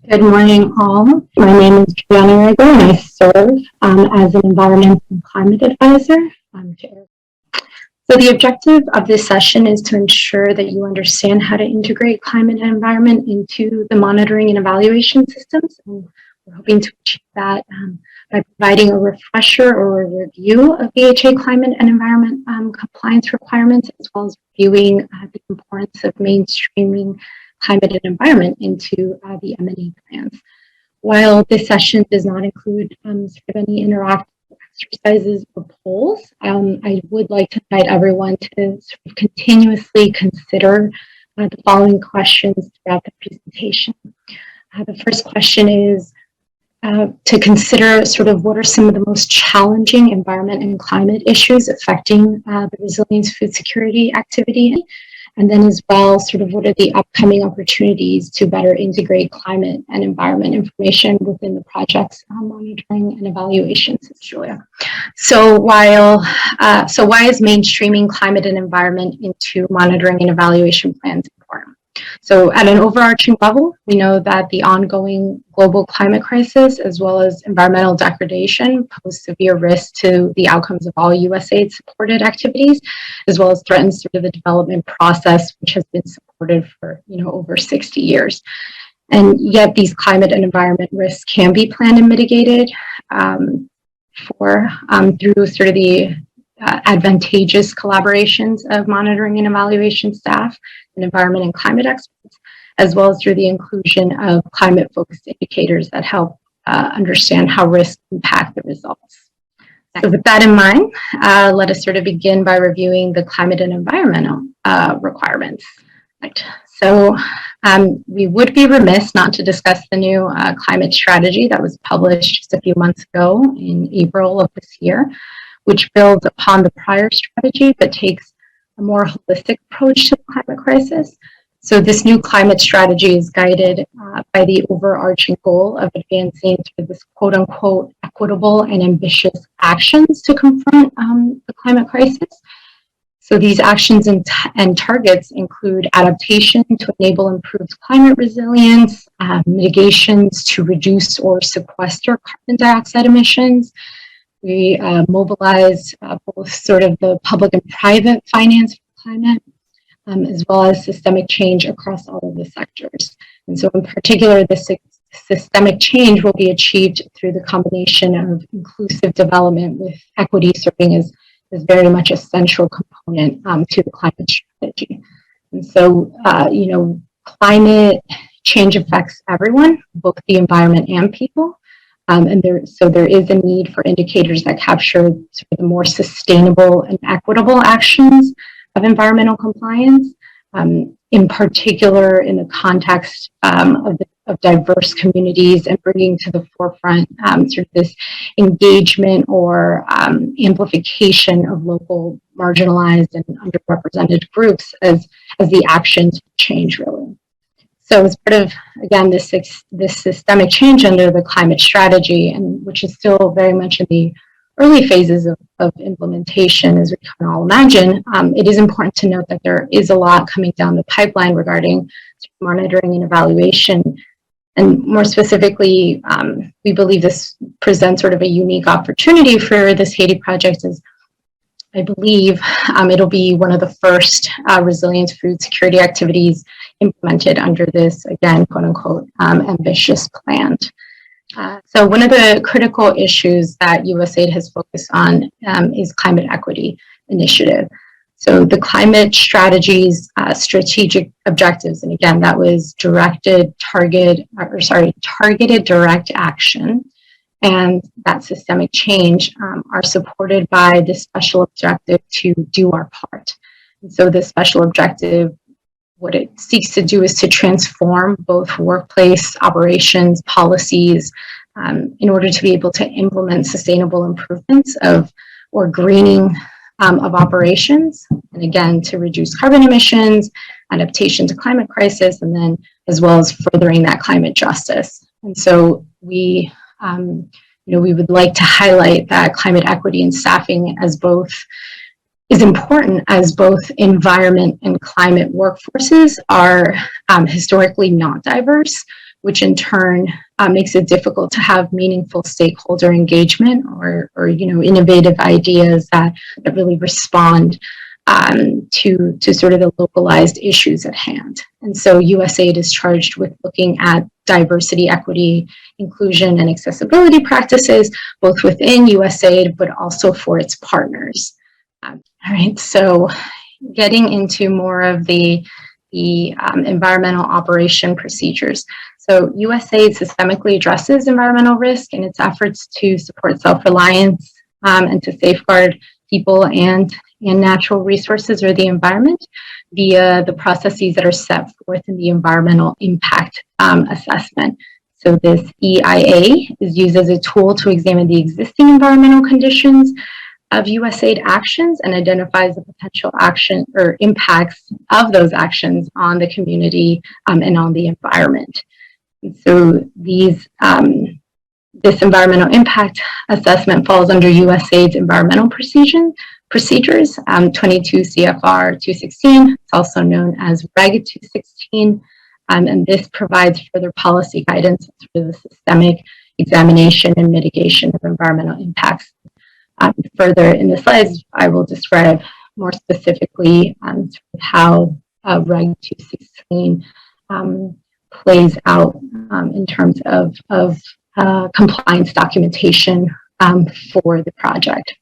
Good morning, all. My name is Juliana Rego, and I serve as an Environmental and Climate Advisor. So the objective of this session is to ensure that you understand how to integrate climate and environment into the monitoring and evaluation systems. And we're hoping to achieve that by providing a refresher or a review of BHA climate and environment compliance requirements, as well as reviewing the importance of mainstreaming climate and environment into the M&E plans. While this session does not include sort of any interactive exercises or polls, I would like to invite everyone to sort of continuously consider the following questions throughout the presentation. The first question is to consider sort of what are some of the most challenging environment and climate issues affecting the resilience food security activity. And then as well, sort of what are the upcoming opportunities to better integrate climate and environment information within the project's monitoring and evaluation system, Julia. So why is mainstreaming climate and environment into monitoring and evaluation plans important? So at an overarching level, we know that the ongoing global climate crisis, as well as environmental degradation, pose severe risk to the outcomes of all USAID supported activities, as well as threatens sort of the development process, which has been supported for over 60 years. And yet these climate and environment risks can be planned and mitigated through sort of the advantageous collaborations of monitoring and evaluation staff and environment and climate experts, as well as through the inclusion of climate-focused indicators that help understand how risks impact the results. So with that in mind, let us sort of begin by reviewing the climate and environmental requirements. Right. So we would be remiss not to discuss the new climate strategy that was published just a few months ago in April of this year, which builds upon the prior strategy but takes a more holistic approach to the climate crisis. So this new climate strategy is guided by the overarching goal of advancing through this quote-unquote equitable and ambitious actions to confront the climate crisis. So these actions and targets include adaptation to enable improved climate resilience, mitigations to reduce or sequester carbon dioxide emissions. We mobilize both sort of the public and private finance for climate, as well as systemic change across all of the sectors. And so in particular, this systemic change will be achieved through the combination of inclusive development, with equity serving as very much a central component to the climate strategy. And so, climate change affects everyone, both the environment and people. So there is a need for indicators that capture sort of the more sustainable and equitable actions of environmental compliance, in particular in the context of diverse communities, and bringing to the forefront sort of this engagement or amplification of local marginalized and underrepresented groups as the actions change, really. So as part of, again, this systemic change under the climate strategy, and which is still very much in the early phases of implementation, as we can all imagine, it is important to note that there is a lot coming down the pipeline regarding monitoring and evaluation. And more specifically, we believe this presents sort of a unique opportunity for this Haiti project, as I believe it'll be one of the first resilience food security activities implemented under this, again, quote unquote, ambitious plan. So one of the critical issues that USAID has focused on is climate equity initiative. So the climate strategy's strategic objectives, and again, that was targeted direct action, and that systemic change are supported by this special objective to do our part. And so this special objective, what it seeks to do is to transform both workplace operations, policies, in order to be able to implement sustainable improvements or greening of operations, and again, to reduce carbon emissions, adaptation to climate crisis, and then as well as furthering that climate justice. And so we would like to highlight that climate equity and staffing as both is important, as both environment and climate workforces are historically not diverse, which in turn makes it difficult to have meaningful stakeholder engagement or innovative ideas that really respond to sort of the localized issues at hand. And so USAID is charged with looking at diversity, equity, inclusion, and accessibility practices, both within USAID, but also for its partners. All right, so getting into more of the environmental operation procedures. So USAID systemically addresses environmental risk in its efforts to support self-reliance and to safeguard people and natural resources or the environment via the processes that are set forth in the environmental impact assessment. So this EIA is used as a tool to examine the existing environmental conditions of USAID actions and identifies the potential action or impacts of those actions on the community and on the environment. And so this environmental impact assessment falls under USAID's environmental procedures, 22 CFR 216. It's also known as Reg 216, and this provides further policy guidance for the systemic examination and mitigation of environmental impacts. Further in the slides, I will describe more specifically how Reg 216 plays out in terms of compliance documentation for the project.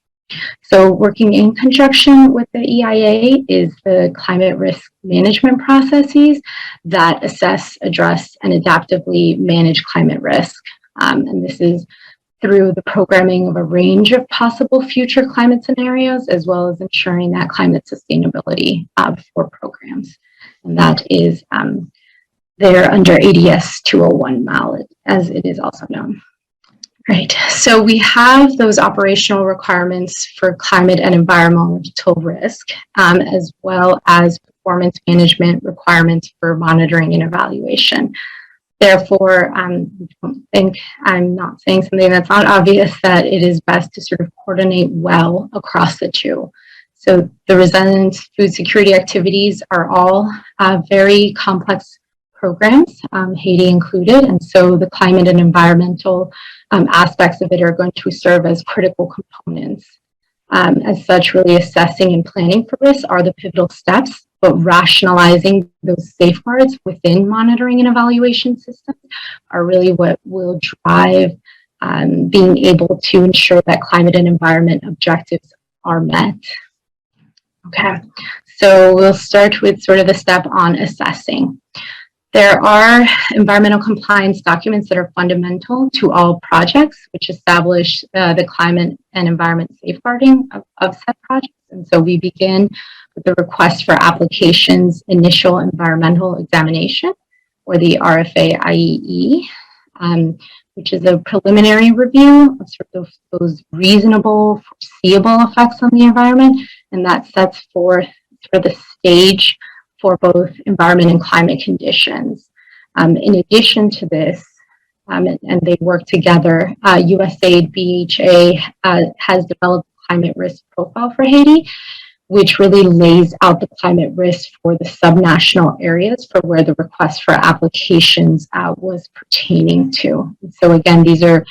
So working in conjunction with the EIA is the climate risk management processes that assess, address, and adaptively manage climate risk. And this is through the programming of a range of possible future climate scenarios, as well as ensuring that climate sustainability for programs. And that is there under ADS 201 MAL, as it is also known. Right, so we have those operational requirements for climate and environmental risk, as well as performance management requirements for monitoring and evaluation. Therefore, I don't think I'm not saying something that's not obvious, that it is best to sort of coordinate well across the two. So the resilience food security activities are all very complex programs, Haiti included, and so the climate and environmental aspects of it are going to serve as critical components. As such, really assessing and planning for risk are the pivotal steps, but rationalizing those safeguards within monitoring and evaluation systems are really what will drive being able to ensure that climate and environment objectives are met. Okay, so we'll start with sort of the step on assessing. There are environmental compliance documents that are fundamental to all projects, which establish the climate and environment safeguarding of said projects. And so we begin with the request for applications initial environmental examination, or the RFA-IEE, which is a preliminary review of sort of those reasonable, foreseeable effects on the environment, and that sets forth for the stage for both environment and climate conditions. In addition to this, and they work together, USAID BHA has developed a climate risk profile for Haiti, which really lays out the climate risk for the subnational areas for where the request for applications was pertaining to. And so again, these are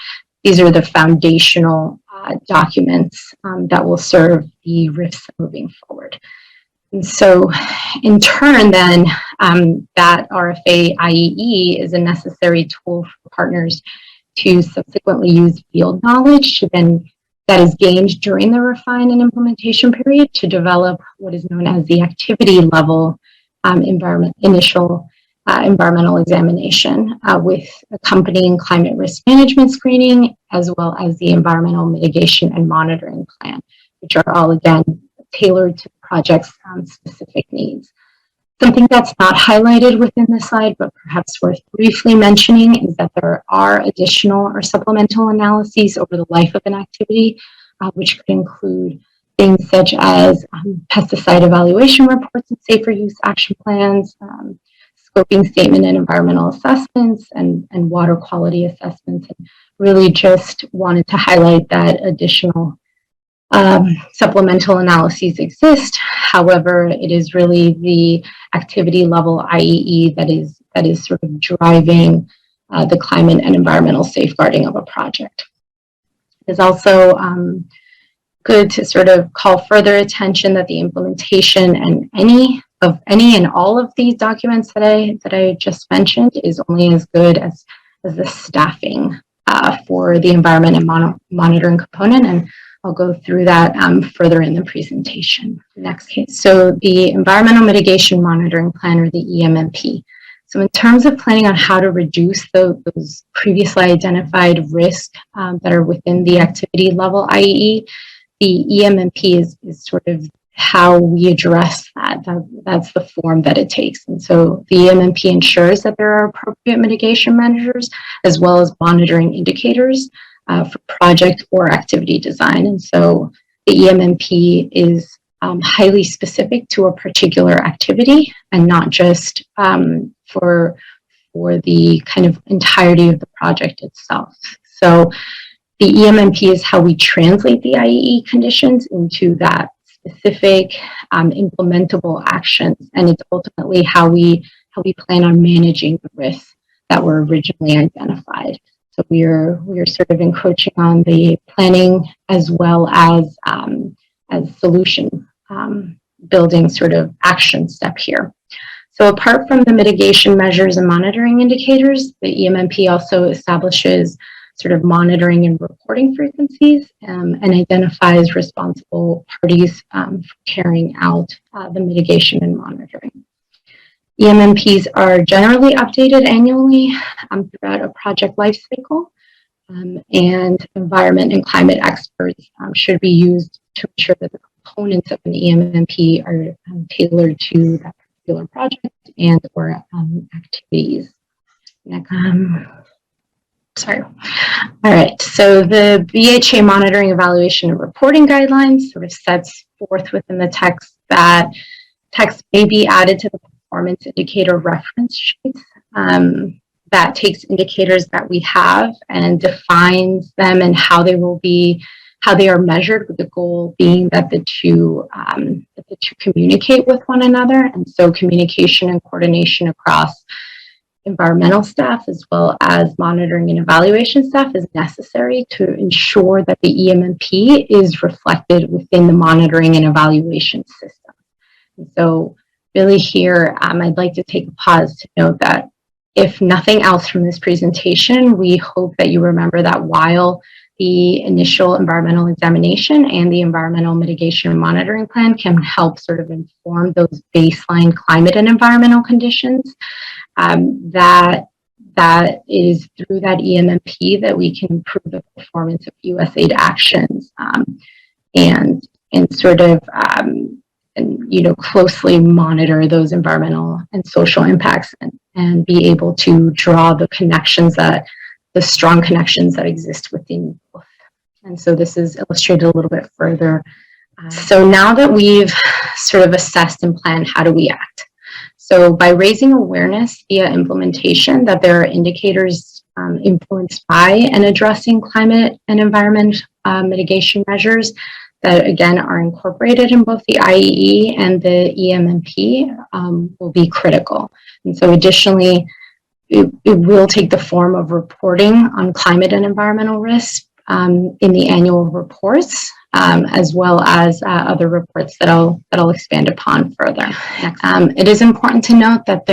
the foundational documents that will serve the risks moving forward. And so in turn then, that RFA-IEE is a necessary tool for partners to subsequently use field knowledge that is gained during the refine and implementation period to develop what is known as the activity level initial environmental examination with accompanying climate risk management screening, as well as the environmental mitigation and monitoring plan, which are all again tailored to the project's specific needs. Something that's not highlighted within this slide, but perhaps worth briefly mentioning, is that there are additional or supplemental analyses over the life of an activity, which could include things such as pesticide evaluation reports and safer use action plans, scoping statement and environmental assessments, and water quality assessments. And really just wanted to highlight that additional supplemental analyses exist. However, it is really the activity level IEE that is sort of driving the climate and environmental safeguarding of a project. It's also good to sort of call further attention that the implementation and any and all of these documents that I just mentioned is only as good as the staffing for the environment and monitoring component, and I'll go through that further in the presentation. Next case, so the Environmental Mitigation Monitoring Plan, or the EMMP. So in terms of planning on how to reduce those previously identified risks that are within the activity level IEE, the EMMP is sort of how we address that. That's the form that it takes. And so the EMMP ensures that there are appropriate mitigation measures as well as monitoring indicators for project or activity design. And so the EMMP is highly specific to a particular activity and not just for the kind of entirety of the project itself. So the EMMP is how we translate the IEE conditions into that specific implementable actions, and it's ultimately how we plan on managing the risks that were originally identified. So we are sort of encroaching on the planning as well as solution building sort of action step here. So apart from the mitigation measures and monitoring indicators, the EMMP also establishes sort of monitoring and reporting frequencies and identifies responsible parties for carrying out the mitigation and monitoring. EMMPs are generally updated annually throughout a project life cycle, and environment and climate experts should be used to ensure that the components of an EMMP are tailored to that particular project and or activities. Next. Sorry. All right, so the BHA monitoring, evaluation, and reporting guidelines sort of sets forth within the text that text may be added to the performance indicator reference sheets that takes indicators that we have and defines them and how they are measured, with the goal being that the two communicate with one another. And so communication and coordination across environmental staff as well as monitoring and evaluation staff is necessary to ensure that the EMMP is reflected within the monitoring and evaluation system. And so really here, I'd like to take a pause to note that if nothing else from this presentation, we hope that you remember that while the initial environmental examination and the environmental mitigation and monitoring plan can help sort of inform those baseline climate and environmental conditions, that is through that EMMP that we can improve the performance of USAID actions and sort of closely monitor those environmental and social impacts and be able to draw the strong connections that exist within both. And so this is illustrated a little bit further. So now that we've sort of assessed and planned, how do we act? So by raising awareness via implementation that there are indicators influenced by and addressing climate and environment mitigation measures that again are incorporated in both the IEE and the EMMP will be critical. And so additionally, it will take the form of reporting on climate and environmental risks in the annual reports, as well as other reports that I'll expand upon further. It is important to note that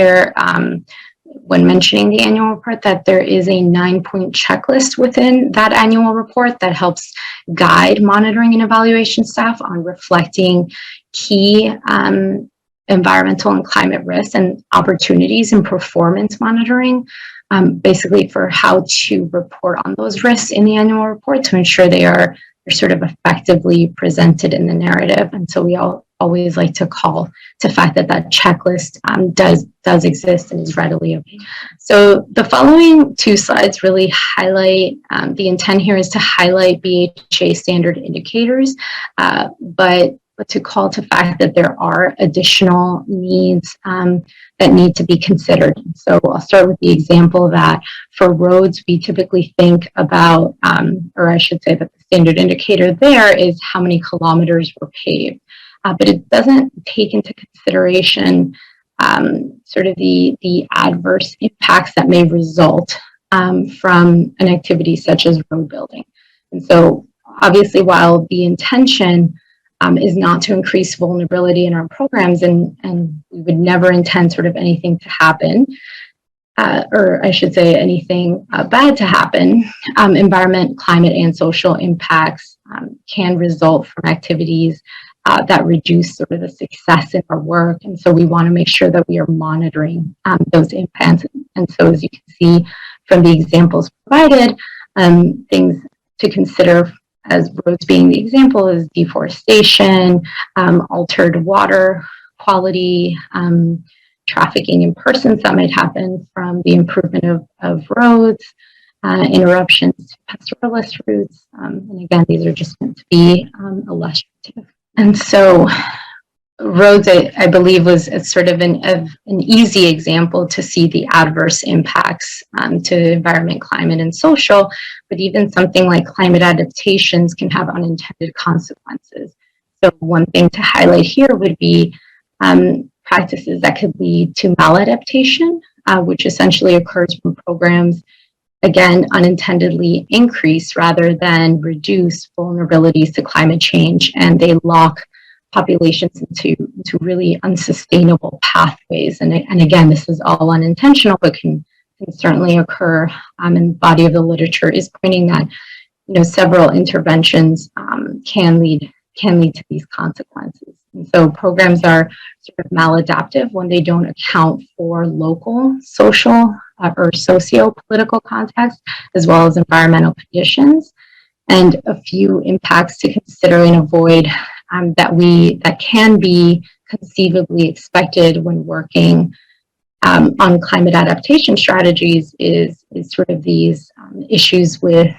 when mentioning the annual report, that there is a 9-point checklist within that annual report that helps guide monitoring and evaluation staff on reflecting key environmental and climate risks and opportunities in performance monitoring, basically for how to report on those risks in the annual report to ensure they're sort of effectively presented in the narrative. And so we always like to call to the fact that checklist does exist and is readily available. So the following two slides really highlight, the intent here is to highlight BHA standard indicators, but to call to fact that there are additional needs that need to be considered. So I'll start with the example that for roads, we typically think about, or I should say that the standard indicator there is how many kilometers were paved. But it doesn't take into consideration sort of the adverse impacts that may result from an activity such as road building. And so obviously, while the intention is not to increase vulnerability in our programs, and we would never intend sort of anything to happen, or I should say anything bad to happen, environment, climate, and social impacts can result from activities that reduce sort of the success in our work. And so we want to make sure that we are monitoring those impacts. And so as you can see from the examples provided, things to consider as roads being the example is deforestation, altered water quality, trafficking in persons that might happen from the improvement of roads, interruptions to pastoralist routes. And again, these are just meant to be illustrative. And so roads, I believe, was sort of an easy example to see the adverse impacts to environment, climate, and social, but even something like climate adaptations can have unintended consequences. So one thing to highlight here would be practices that could lead to maladaptation, which essentially occurs when programs, again, unintendedly increase rather than reduce vulnerabilities to climate change, and they lock populations into really unsustainable pathways. And again, this is all unintentional, but can certainly occur. And the body of the literature is pointing that, several interventions can lead to these consequences. And so programs are sort of maladaptive when they don't account for local, social, or socio-political context, as well as environmental conditions. And a few impacts to consider and avoid that can be conceivably expected when working on climate adaptation strategies is sort of these issues with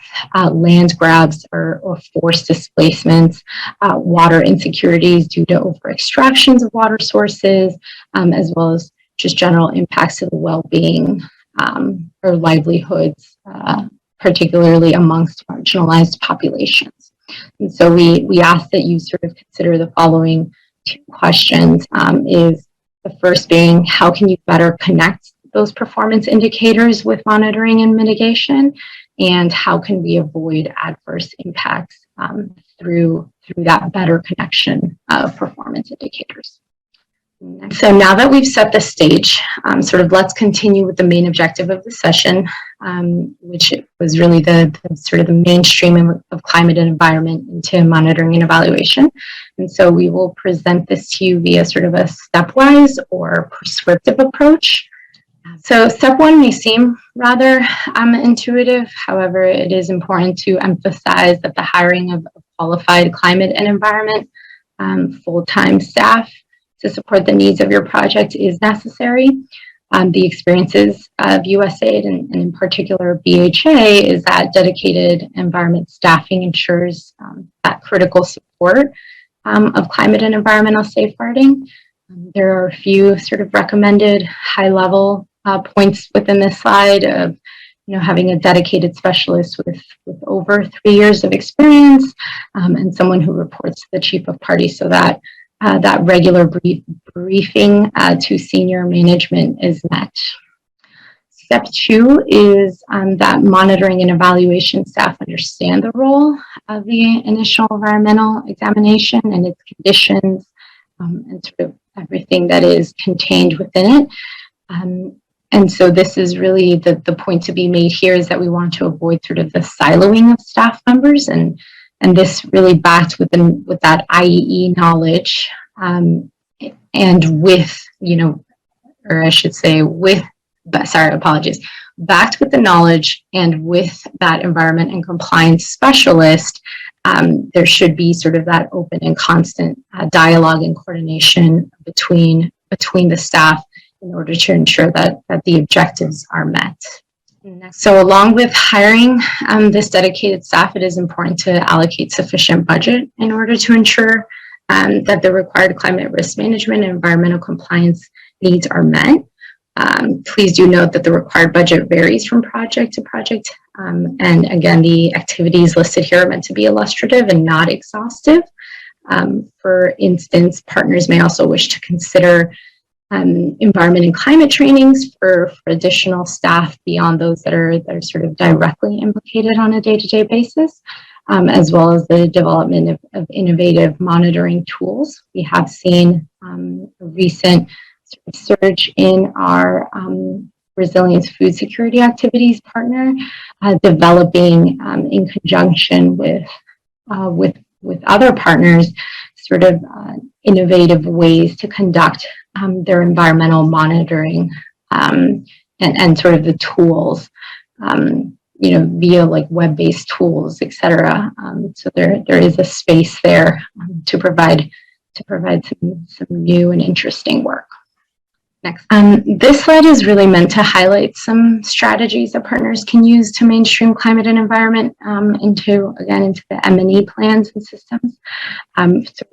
land grabs or forced displacements, water insecurities due to over extractions of water sources, as well as just general impacts to the well-being or livelihoods, particularly amongst marginalized populations. And so we ask that you sort of consider the following two questions. Is the first being, how can you better connect those performance indicators with monitoring and mitigation? And how can we avoid adverse impacts through that better connection of performance indicators? So now that we've set the stage, let's continue with the main objective of the session, which was really the sort of the mainstream of climate and environment into monitoring and evaluation. And so we will present this to you via sort of a stepwise or prescriptive approach. So step one may seem rather intuitive. However, it is important to emphasize that the hiring of qualified climate and environment full-time staff to support the needs of your project is necessary. The experiences of USAID and in particular BHA is that dedicated environment staffing ensures that critical support of climate and environmental safeguarding. There are a few sort of recommended high-level points within this slide of having a dedicated specialist with over 3 years of experience and someone who reports to the chief of party so that that regular briefing to senior management is met. Step two is that monitoring and evaluation staff understand the role of the initial environmental examination and its conditions and sort of everything that is contained within it. And so this is really the point to be made here is that we want to avoid sort of the siloing of staff members and this really backed with that IEE knowledge and with, or I should say backed with the knowledge and with that environment and compliance specialist, there should be sort of that open and constant dialogue and coordination between the staff in order to ensure that the objectives are met. So along with hiring this dedicated staff, it is important to allocate sufficient budget in order to ensure that the required climate risk management and environmental compliance needs are met. Please do note that the required budget varies from project to project. And again, the activities listed here are meant to be illustrative and not exhaustive. For instance, partners may also wish to consider environment and climate trainings for additional staff beyond those that are sort of directly implicated on a day-to-day basis, as well as the development of innovative monitoring tools. We have seen a recent surge in our resilience food security activities partner, developing in conjunction with other partners, sort of innovative ways to conduct their environmental monitoring and sort of the tools, via like web-based tools, et cetera. So there is a space there to provide some new and interesting work. Next. This slide is really meant to highlight some strategies that partners can use to mainstream climate and environment into the M&E plans and systems.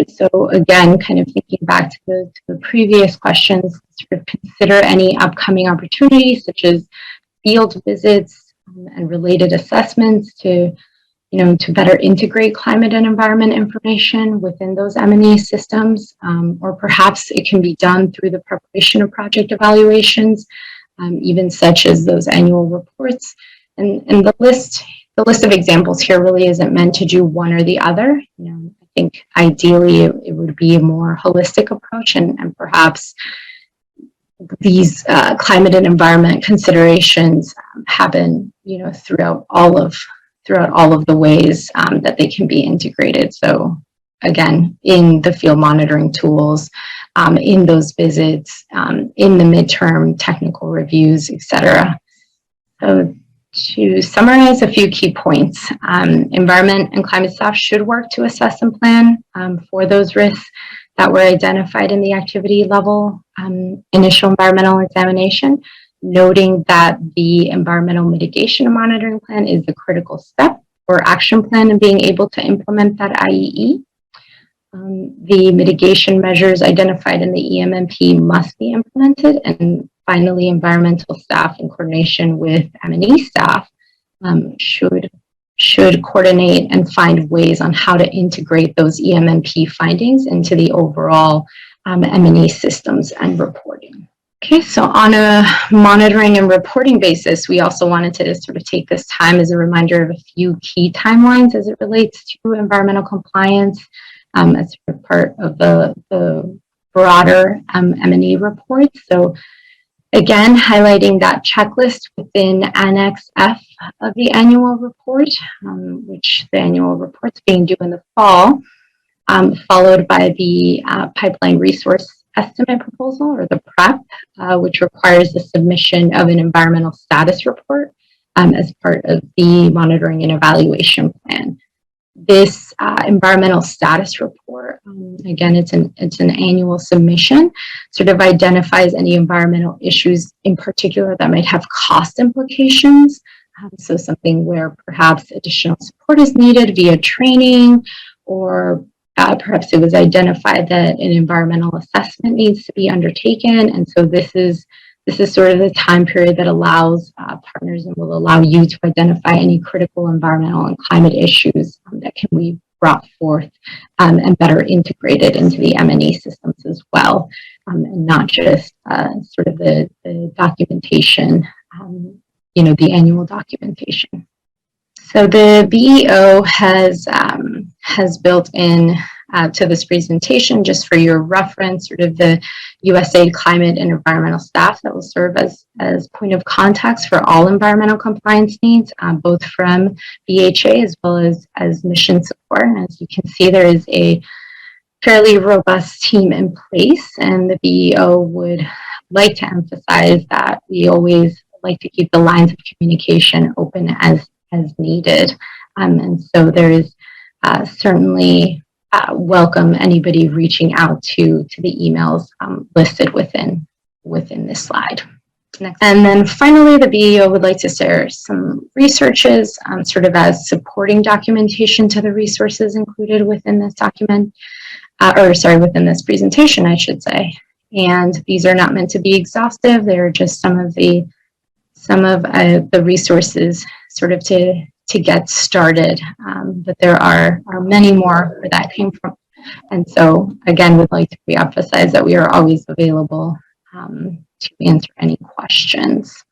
So again, kind of thinking back to the previous questions, sort of consider any upcoming opportunities such as field visits and related assessments to better integrate climate and environment information within those M&E systems, or perhaps it can be done through the preparation of project evaluations, even such as those annual reports. And the list of examples here really isn't meant to do one or the other. I think ideally it would be a more holistic approach, and perhaps these climate and environment considerations happen, throughout all of the ways that they can be integrated. So again, in the field monitoring tools, in those visits, in the midterm technical reviews, et cetera. So to summarize a few key points, environment and climate staff should work to assess and plan for those risks that were identified in the activity level initial environmental examination, noting that the environmental mitigation and monitoring plan is the critical step or action plan in being able to implement that IEE. The mitigation measures identified in the EMMP must be implemented, and finally, environmental staff in coordination with M&E staff should coordinate and find ways on how to integrate those EMMP findings into the overall M&E systems and reporting. Okay, so on a monitoring and reporting basis, we also wanted to sort of take this time as a reminder of a few key timelines as it relates to environmental compliance as sort of part of the broader M&E report. So again, highlighting that checklist within Annex F of the annual report, which the annual report's being due in the fall, followed by the pipeline resource estimate proposal, or the PREP, which requires the submission of an environmental status report as part of the monitoring and evaluation plan. This environmental status report, again, it's an annual submission, sort of identifies any environmental issues in particular that might have cost implications. So something where perhaps additional support is needed via training, or perhaps it was identified that an environmental assessment needs to be undertaken. And so this is sort of the time period that allows partners and will allow you to identify any critical environmental and climate issues that can be brought forth and better integrated into the M&E systems as well, and not just sort of the documentation, the annual documentation. So the BEO has built in to this presentation, just for your reference, sort of the USAID climate and environmental staff that will serve as point of context for all environmental compliance needs, both from BHA as well as mission support. And as you can see, there is a fairly robust team in place, and the BEO would like to emphasize that we always like to keep the lines of communication open as needed. And so there is certainly welcome anybody reaching out to the emails listed within this slide. Next. And then finally, the BEO would like to share some researches sort of as supporting documentation to the resources included within this document, within this presentation, I should say. And these are not meant to be exhaustive. They're just some of the resources sort of to get started, but there are many more where that came from. And so again, we'd like to reemphasize that we are always available to answer any questions.